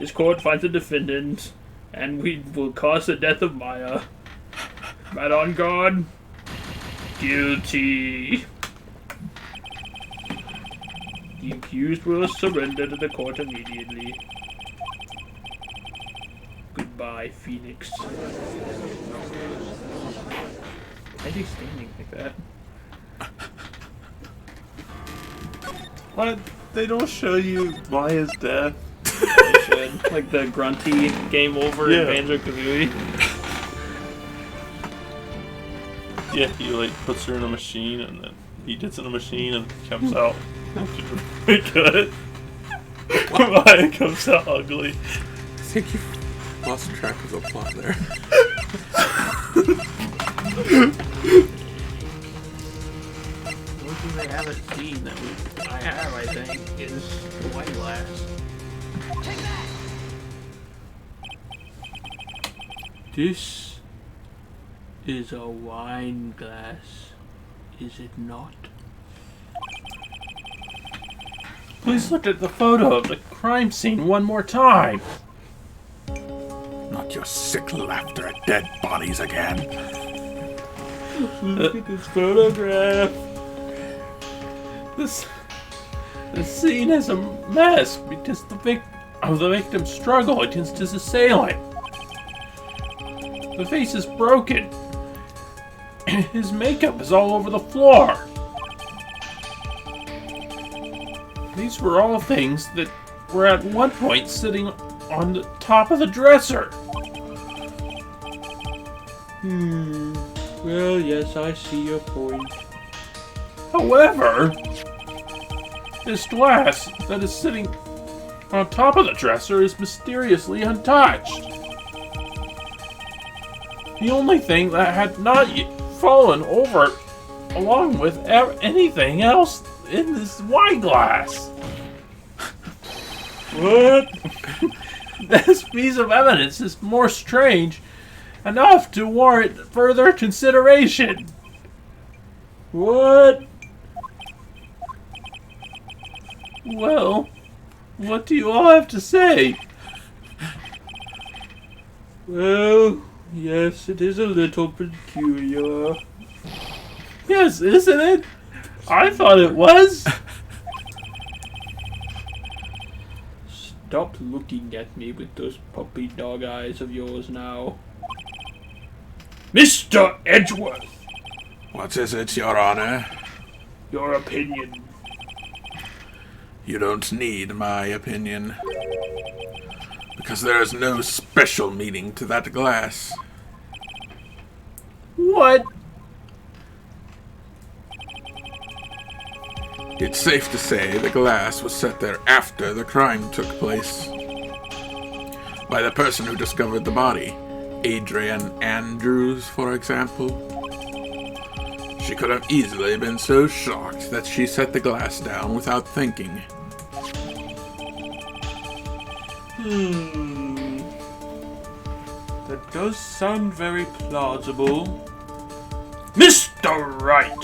This court finds a defendant, and we will cause the death of Maya. Man on guard. Guilty. The accused will surrender to the court immediately. Goodbye, Phoenix. Why is he standing like that? What? They don't show you Maya's death? They should. Like the grunty game over in Banjo-Kazooie. Yeah, he like puts her in a machine and then he gets in a machine and comes out good. Maya comes out ugly. I think you lost track of the plot there. The only thing they haven't seen that I have, I think, is the white glass. Take that! This is a wine glass, is it not? Please look at the photo of the crime scene one more time. Not your sick laughter at dead bodies again. Look at this photograph. The scene is a mess because the victim's struggle against his assailant. The face is broken. His makeup is all over the floor. These were all things that were at one point sitting on the top of the dresser. Well, yes, I see your point. However, this glass that is sitting on top of the dresser is mysteriously untouched. The only thing that had not yet fallen over, along with anything else in this wine glass. What? This piece of evidence is more strange enough to warrant further consideration. What? Well, what do you all have to say? Well, yes, it is a little peculiar. Yes, isn't it? I thought it was. Stop looking at me with those puppy dog eyes of yours now. Mr. Edgeworth! What is it, Your Honor? Your opinion. You don't need my opinion. Because there is no special meaning to that glass. What? It's safe to say the glass was set there after the crime took place. By the person who discovered the body, Adrian Andrews, for example. She could have easily been so shocked that she set the glass down without thinking. That does sound very plausible. Mr. Wright!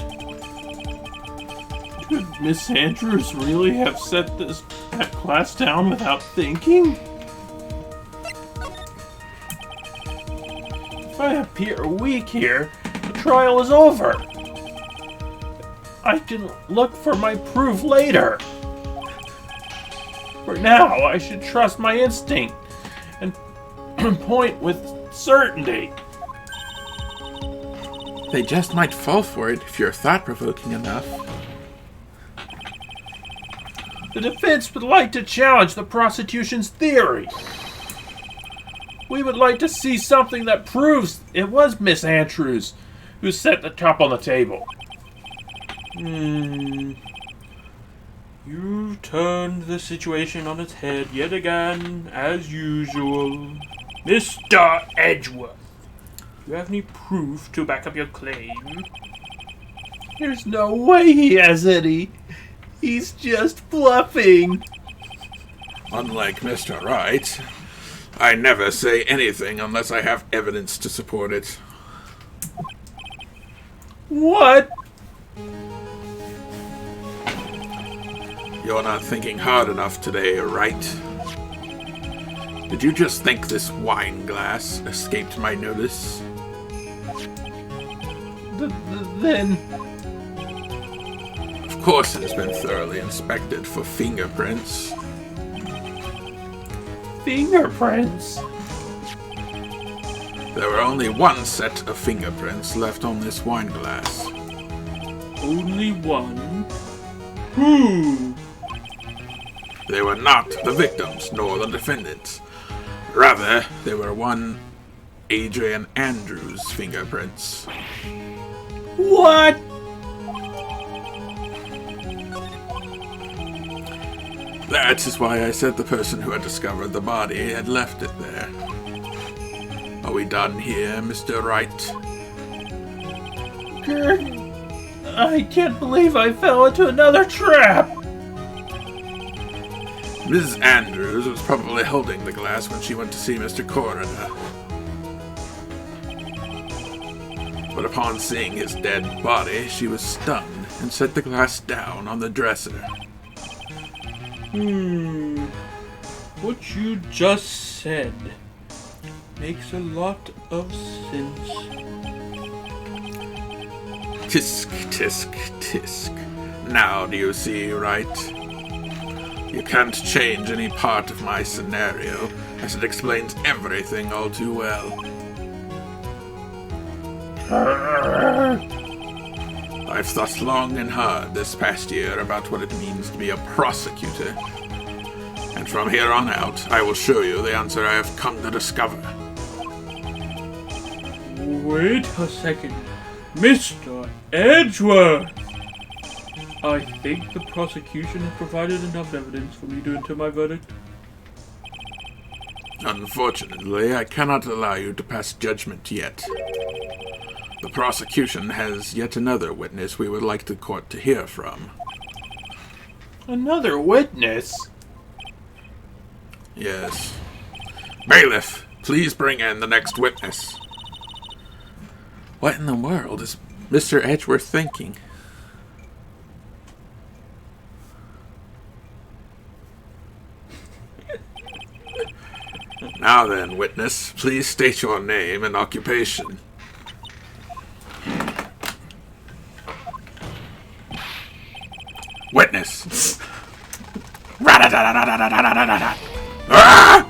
Could Miss Andrews really have set that glass down without thinking? If I appear weak here, the trial is over. I can look for my proof later. For now, I should trust my instinct and point with certainty. They just might fall for it if you're thought-provoking enough. The defense would like to challenge the prosecution's theory. We would like to see something that proves it was Miss Andrews who set the cup on the table. You turned the situation on its head yet again, as usual. Mr. Edgeworth, do you have any proof to back up your claim? There's no way he has any. He's just bluffing. Unlike Mr. Wright, I never say anything unless I have evidence to support it. What? You're not thinking hard enough today, Wright. Did you just think this wine glass escaped my notice? Then... Of course it has been thoroughly inspected for fingerprints. Fingerprints? There were only one set of fingerprints left on this wine glass. Only one? Who? They were not the victims nor the defendants. Rather, they were one Adrian Andrews' fingerprints. What? That is why I said the person who had discovered the body had left it there. Are we done here, Mr. Wright? Gert, I can't believe I fell into another trap. Mrs. Andrews was probably holding the glass when she went to see Mr. Coroner. But upon seeing his dead body, she was stunned and set the glass down on the dresser. What you just said makes a lot of sense. Tisk, tisk, tisk. Now do you see, Wright? You can't change any part of my scenario, as it explains everything all too well. I've thought long and hard this past year about what it means to be a prosecutor. And from here on out, I will show you the answer I have come to discover. Wait a second. Mr. Edgeworth! I think the prosecution has provided enough evidence for me to enter my verdict. Unfortunately, I cannot allow you to pass judgment yet. The prosecution has yet another witness we would like the court to hear from. Another witness? Yes. Bailiff, please bring in the next witness. What in the world is Mr. Edgeworth thinking? Now then, witness, please state your name and occupation. Witness. Ah!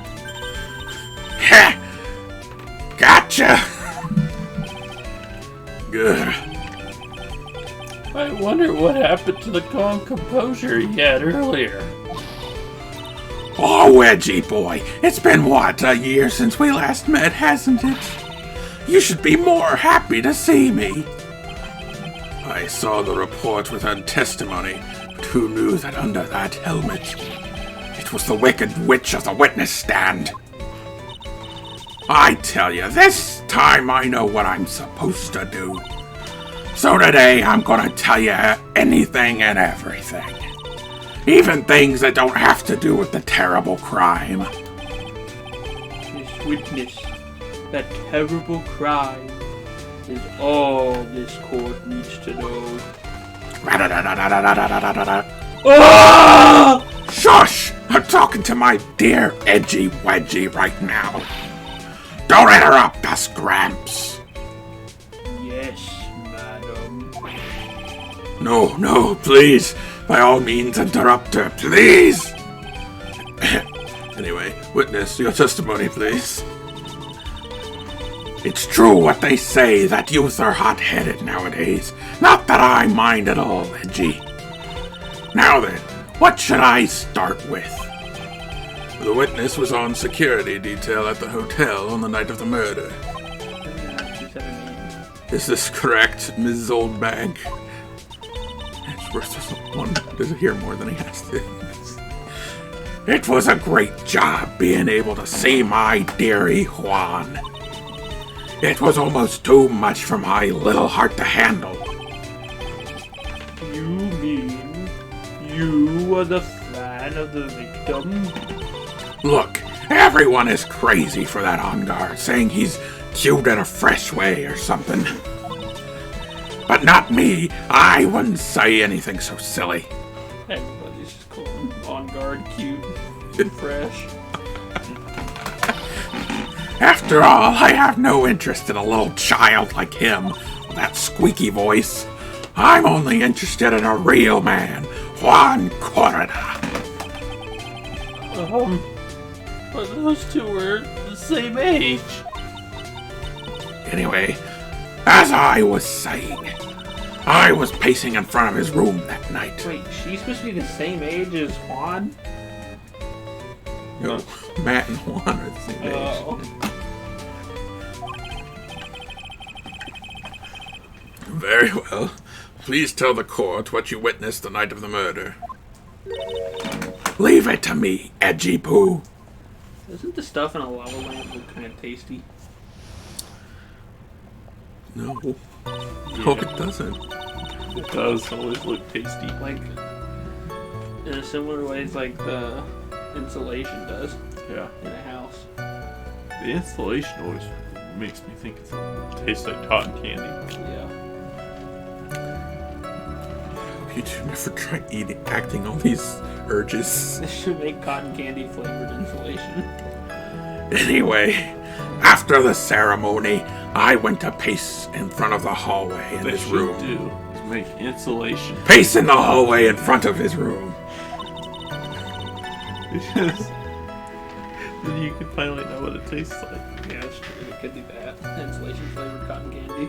Gotcha. Good. I wonder what happened to the calm composure he had earlier. Oh, Wedgie boy, it's been what, a year since we last met, hasn't it? You should be more happy to see me. I saw the report without testimony, but who knew that under that helmet it was the wicked witch of the witness stand? I tell you, this time I know what I'm supposed to do. So today I'm gonna tell you anything and everything. Even things that don't have to do with the terrible crime. Miss Witness, that terrible crime is all this court needs to know. Oh! Shush! I'm talking to my dear Edgy Wedgie right now. Don't interrupt us, Gramps. Yes, madam. No, please. By all means, interrupt her, please. Anyway, witness, your testimony, please. It's true what they say, that youth are hot-headed nowadays. Not that I mind at all, Edgy. Now then, what should I start with? The witness was on security detail at the hotel on the night of the murder. Is this correct, Ms. Oldbag? Does hear more than he has to. It was a great job being able to see my dearie Juan. It was almost too much for my little heart to handle. You mean you were the fan of the victim? Look, everyone is crazy for that on guard, saying he's cute in a fresh way or something. But not me. I wouldn't say anything so silly. Everybody's just calling on guard cute and fresh. After all, I have no interest in a little child like him with that squeaky voice. I'm only interested in a real man, Juan Corona. But those two were the same age. Anyway, as I was saying, I was pacing in front of his room that night. Wait, she's supposed to be the same age as Juan? No, Matt and Juan are the same age. Oh. Very well. Please tell the court what you witnessed the night of the murder. Leave it to me, Edgy Poo. Doesn't the stuff in a lava lamp look kind of tasty? No. No, it doesn't. It does always look tasty. Like, in a similar way as like the insulation does Yeah. in a house. The installation always makes me think it tastes like cotton candy. Yeah. You two never tried acting on these urges. This should make cotton candy flavored insulation. Anyway, after the ceremony, I went to pace in front of the hallway in his room. Do is make insulation. Pace in the hallway in front of his room. Because then you can finally know what it tastes like. Yeah, it's true. It could be that. Insulation flavored cotton candy.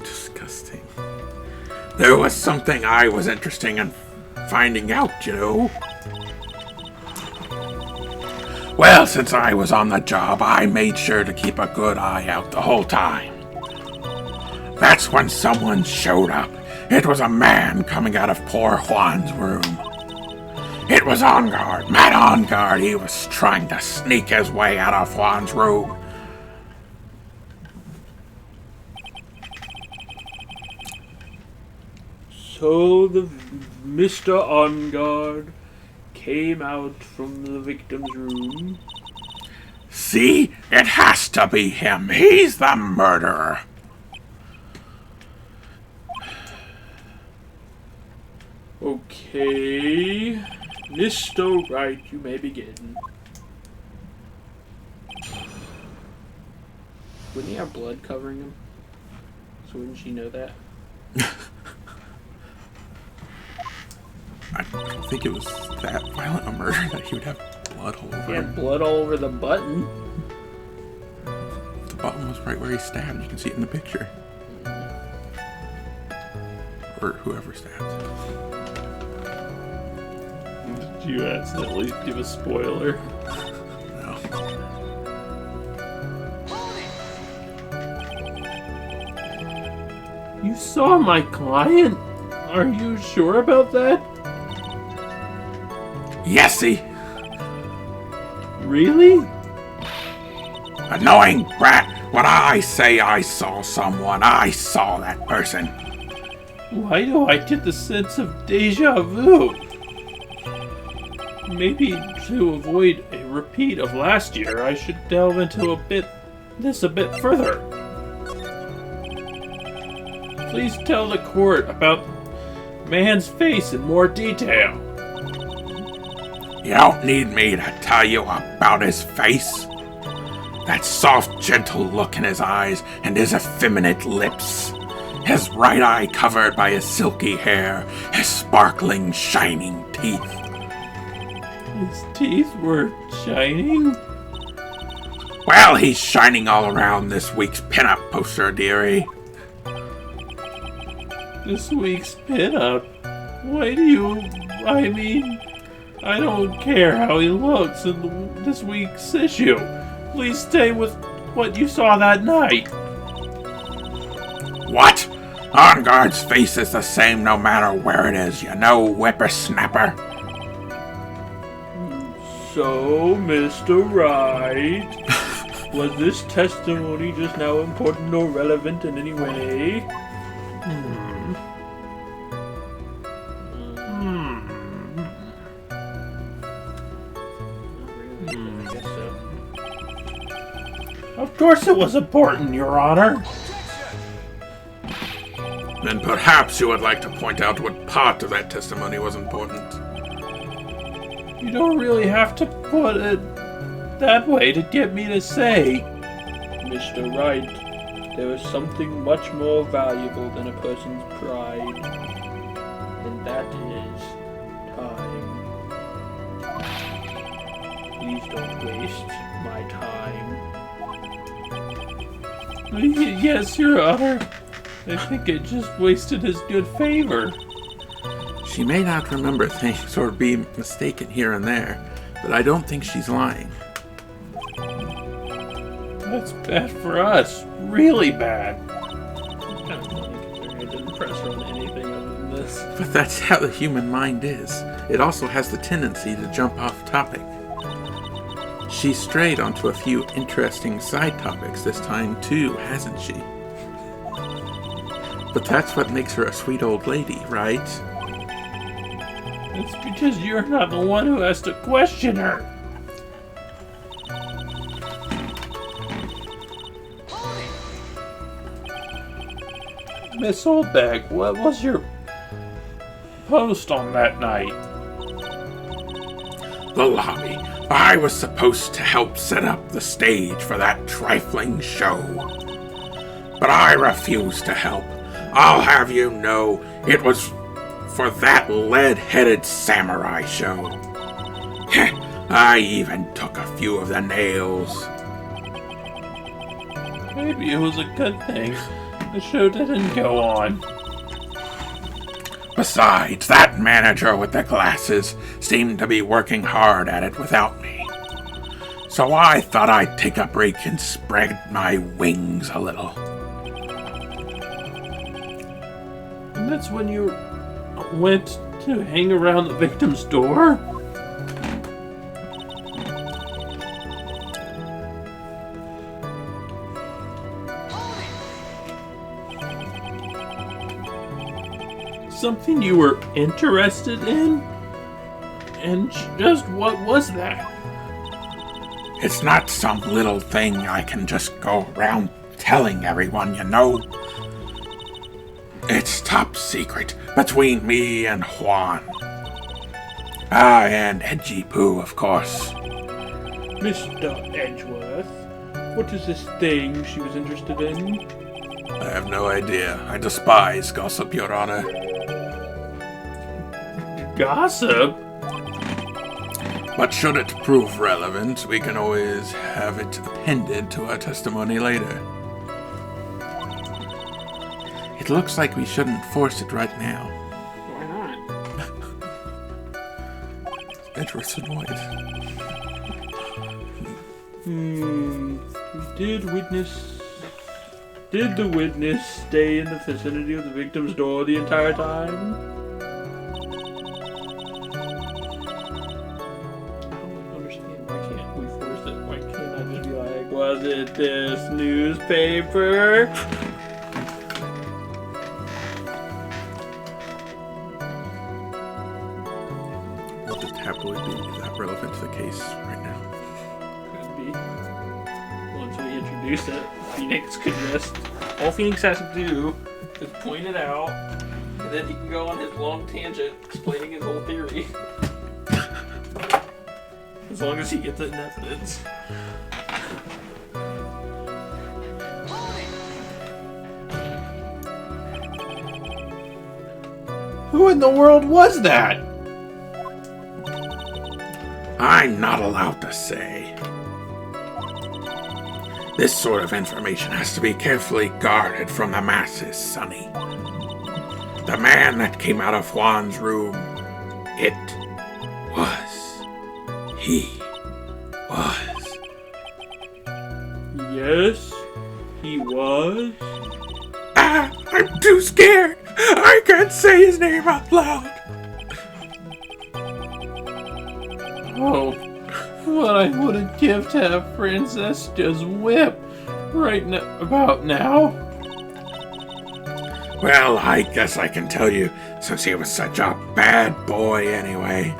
Disgusting. There was something I was interested in finding out, you know. Well, since I was on the job, I made sure to keep a good eye out the whole time. That's when someone showed up. It was a man coming out of poor Juan's room. It was On Guard, Matt On Guard. He was trying to sneak his way out of Juan's room. So the Mr. On Guard came out from the victim's room. See? It has to be him. He's the murderer. Okay. Mr. Wright, you may begin. Wouldn't he have blood covering him? So wouldn't she know that? I don't think it was that violent a murder that he would have blood all over He had him. blood all over the button. The bottom was right where he stabbed. You can see it in the picture. Or whoever stabbed. Did you accidentally give a spoiler? No. You saw my client? Are you sure about that? Yesy! Really? Annoying brat! When I say I saw someone, I saw that person. Why do I get the sense of deja vu? Maybe to avoid a repeat of last year, I should delve into this a bit further. Please tell the court about man's face in more detail. You don't need me to tell you about his face. That soft, gentle look in his eyes and his effeminate lips. His right eye covered by his silky hair, his sparkling, shining teeth. His teeth were shining? Well, he's shining all around this week's pinup poster, dearie. This week's pinup? Why do you... I mean... I don't care how he looks in this week's issue. Please stay with what you saw that night. What? On Guard's face is the same no matter where it is, you know, whippersnapper. So, Mr. Wright, was this testimony just now important or relevant in any way? I guess so. Of course it was important, Your Honor. Then perhaps you would like to point out what part of that testimony was important. You don't really have to put it that way to get me to say. Mr. Wright, there is something much more valuable than a person's pride, and that is time. Please don't waste my time. Yes, Your Honor. I think it just wasted his good favor. She may not remember things or be mistaken here and there, but I don't think she's lying. That's bad for us. Really bad. Kind of funny considering I didn't press her on anything other than this. But that's how the human mind is. It also has the tendency to jump off topic. She strayed onto a few interesting side topics this time too, hasn't she? But that's what makes her a sweet old lady, right? It's because you're not the one who has to question her. Miss Oldbag, what was your post on that night? The lobby. I was supposed to help set up the stage for that trifling show. But I refused to help. I'll have you know, it was for that lead-headed samurai show. I even took a few of the nails. Maybe it was a good thing the show didn't go on. Besides, that manager with the glasses seemed to be working hard at it without me. So I thought I'd take a break and spread my wings a little. And that's when you went to hang around the victim's door? Something you were interested in? And just what was that? It's not some little thing I can just go around telling everyone, you know. It's top secret between me and Juan. And Edgy Poo, of course. Mr. Edgeworth, what is this thing she was interested in? I have no idea. I despise gossip, Your Honor. Gossip? But should it prove relevant, we can always have it appended to our testimony later. It looks like we shouldn't force it right now. Why not? Edgeworth's annoyed. Did the witness stay in the vicinity of the victim's door the entire time? Was it this newspaper? Would the tabloid be that relevant to the case right now? Could be. Once we introduce it, Phoenix could just... All Phoenix has to do is point it out, and then he can go on his long tangent explaining his whole theory. As long as he gets it in evidence. Who in the world was that? I'm not allowed to say. This sort of information has to be carefully guarded from the masses, Sonny. The man that came out of Juan's room, it was. He was. Yes, he was. I'm too scared. I can't say his name out loud. Oh, what I wouldn't give to have Francesca's whip right about now. Well, I guess I can tell you, since he was such a bad boy anyway.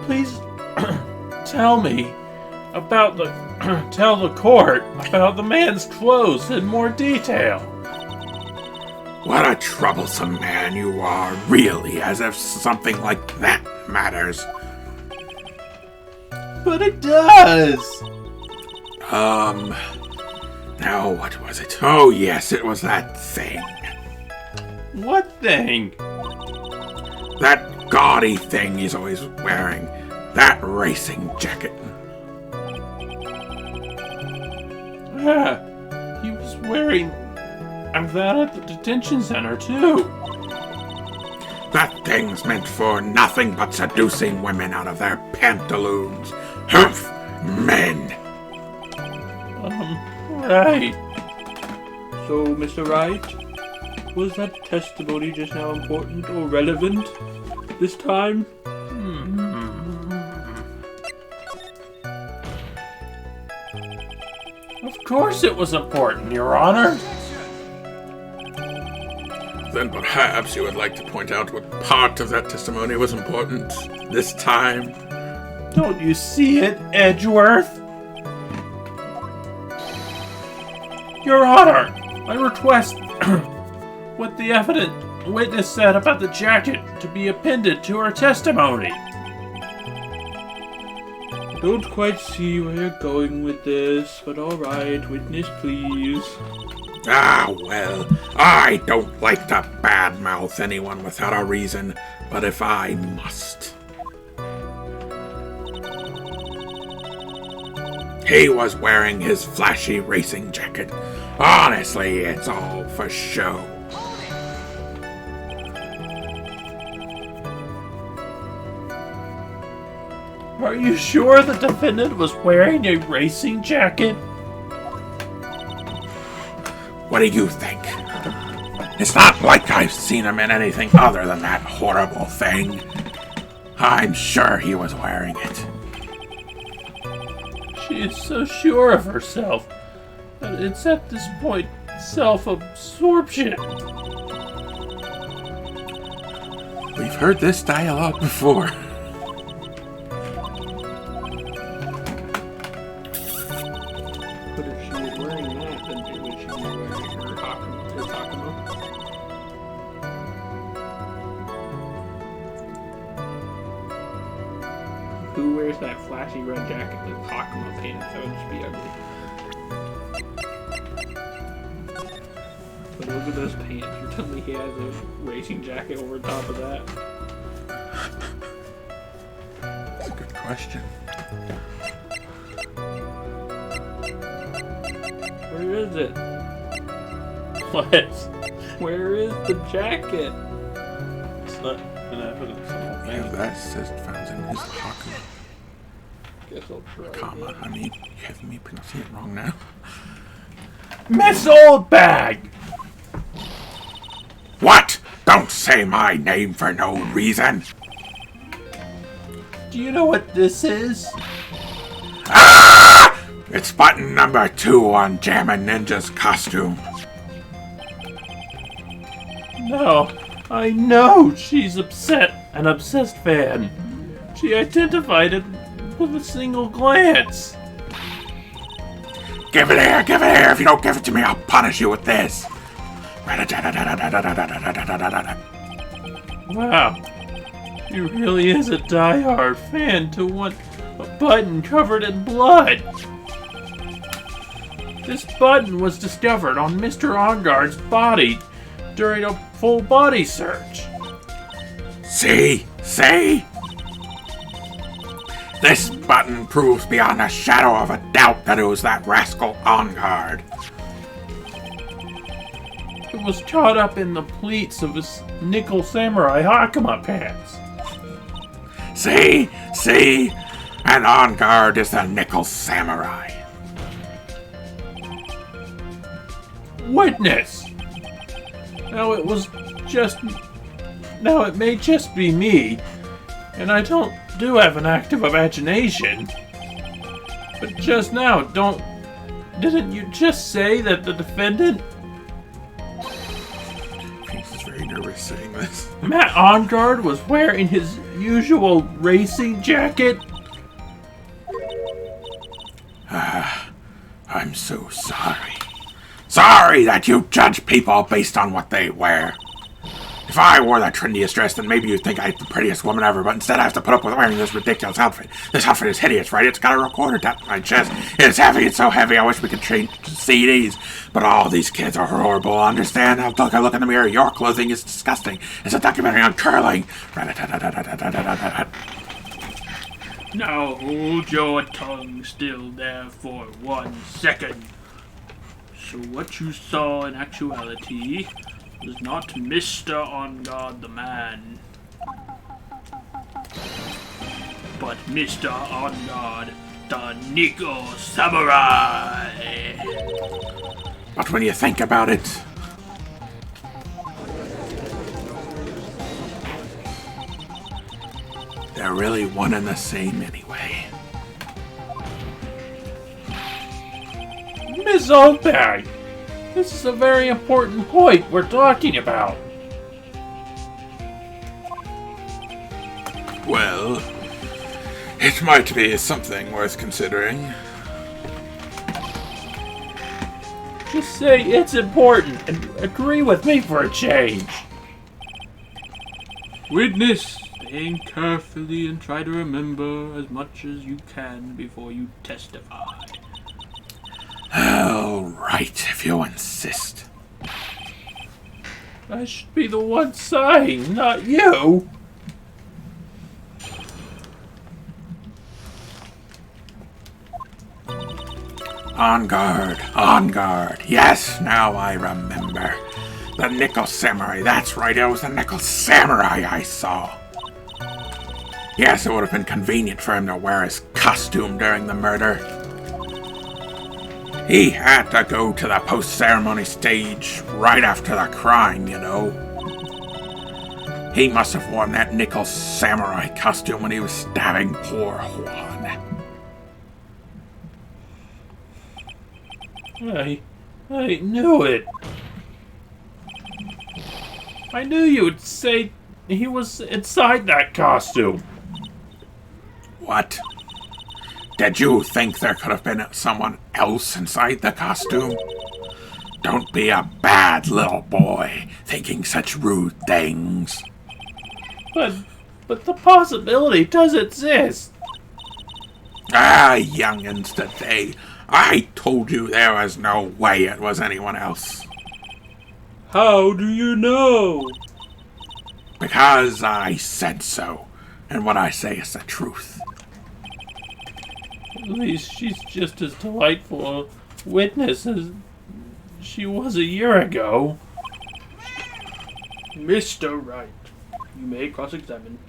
Please tell me about tell the court about the man's clothes in more detail. What a troublesome man you are, really, as if something like that matters. But it does! Now what was it? Oh yes, it was that thing. What thing? That gaudy thing he's always wearing. That racing jacket. Yeah, he was wearing that at the detention center, too. That thing's meant for nothing but seducing women out of their pantaloons. Humph! Men! Right. So, Mr. Wright, was that testimony just now important or relevant this time? Of course it was important, Your Honor. Then perhaps you would like to point out what part of that testimony was important this time? Don't you see it, Edgeworth? Your Honor, I request what the evident witness said about the jacket to be appended to her testimony. I don't quite see where you're going with this, but alright, witness please. Ah, well, I don't like to badmouth anyone without a reason, but if I must. He was wearing his flashy racing jacket. Honestly, it's all for show. Are you sure the defendant was wearing a racing jacket? What do you think? It's not like I've seen him in anything other than that horrible thing. I'm sure he was wearing it. She is so sure of herself that it's at this point self-absorption. We've heard this dialogue before. But if she was wearing that, then would she be wearing her Hakama? Who wears that flashy red jacket with Hakama pants? That would just be ugly. But look at those pants. You're telling me he has a racing jacket over top of that? That's a good question. Where is it? What? Where is the jacket? It's not an evidence. Yeah, that says found in his Hakama. Guess I'll try. Comma. I mean, you have me pronouncing it wrong now. Miss Oldbag! What? Don't say my name for no reason. Do you know what this is? Ah! It's button number 2 on Jammin' Ninja's costume. No, I know she's upset, an obsessed fan. She identified it with a single glance. Give it here, give it here. If you don't give it to me, I'll punish you with this. Wow, she really is a die-hard fan to want a button covered in blood. This button was discovered on Mr. Onguard's body during a full body search. See? See? This button proves beyond a shadow of a doubt that it was that rascal on guard. It was caught up in the pleats of his nickel samurai Hakama pants. See? See? And on guard is the nickel samurai. Witness! Now it may just be me, and I do have an active imagination. But just now, didn't you just say that the defendant, He's very nervous saying this. Matt Onguard, was wearing his usual racing jacket? I'm so sorry. Sorry that you judge people based on what they wear. If I wore the trendiest dress, then maybe you'd think I'm the prettiest woman ever, but instead I have to put up with wearing this ridiculous outfit. This outfit is hideous, right? It's got a recorder tapped to my chest. It's heavy, it's so heavy, I wish we could change to CDs. But all these kids are horrible, understand? Now look, I look in the mirror, your clothing is disgusting. It's a documentary on curling. Now hold your tongue still there for 1 second. So what you saw in actuality was not Mr. On Guard the man, but Mr. On Guard the Nico Samurai. But when you think about it, they're really one and the same anyway. Miss Oldbag, this is a very important point we're talking about. Well, it might be something worth considering. Just say it's important and agree with me for a change. Witness, think carefully and try to remember as much as you can before you testify. All right, if you insist. I should be the one sighing, not you. On guard, on guard. Yes, now I remember. The Nickel Samurai, that's right, it was the Nickel Samurai I saw. Yes, it would have been convenient for him to wear his costume during the murder. He had to go to the post-ceremony stage right after the crime, you know. He must have worn that Nickel Samurai costume when he was stabbing poor Juan. I knew it. I knew you would say he was inside that costume. What? Did you think there could have been someone else inside the costume? Don't be a bad little boy, thinking such rude things. But the possibility does exist. Ah, youngins today. I told you there was no way it was anyone else. How do you know? Because I said so, and what I say is the truth. At least she's just as delightful a witness as she was a year ago. Mr. Wright, you may cross-examine.